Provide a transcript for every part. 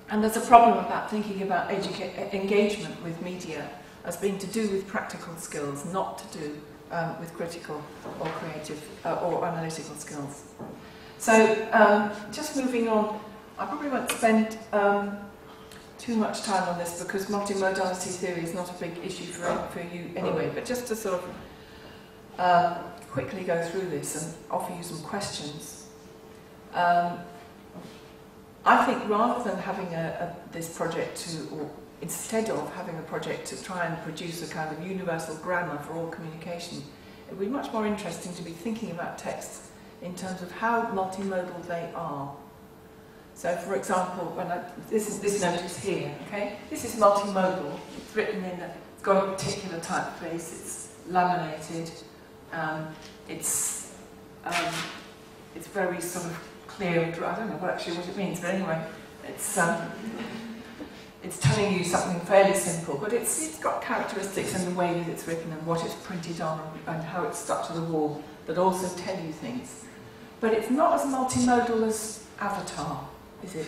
And there's a problem about thinking about engagement with media as being to do with practical skills, not to do with critical or creative or analytical skills. So just moving on, I probably won't spend too much time on this because multimodality theory is not a big issue for you anyway, but just to sort of quickly go through this and offer you some questions. I think rather than having this project or instead of having a project to try and produce a kind of universal grammar for all communication, it would be much more interesting to be thinking about texts in terms of how multimodal they are. So, for example, this notice here, okay? This is multimodal. It's written in it's got a particular typeface. It's laminated. It's very sort of clear and dry. I don't know actually what it means, but anyway, it's telling you something fairly simple, but it's got characteristics in the way that it's written and what it's printed on and how it's stuck to the wall that also tell you things. But it's not as multimodal as Avatar, is it?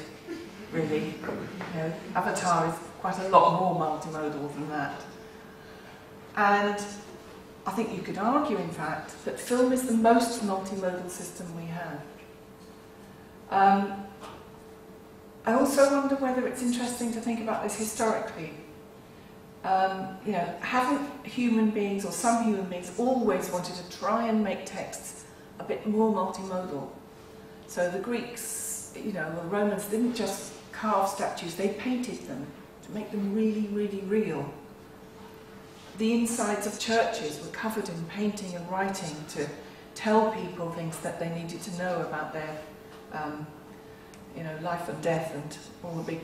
Really? You know, Avatar is quite a lot more multimodal than that. And I think you could argue, in fact, that film is the most multimodal system we have. I also wonder whether it's interesting to think about this historically. You know, haven't human beings, or some human beings, always wanted to try and make texts a bit more multimodal? So the Greeks, you know, the Romans didn't just carve statues, they painted them to make them really, really real. The insides of churches were covered in painting and writing to tell people things that they needed to know about their you know, life and death and all the big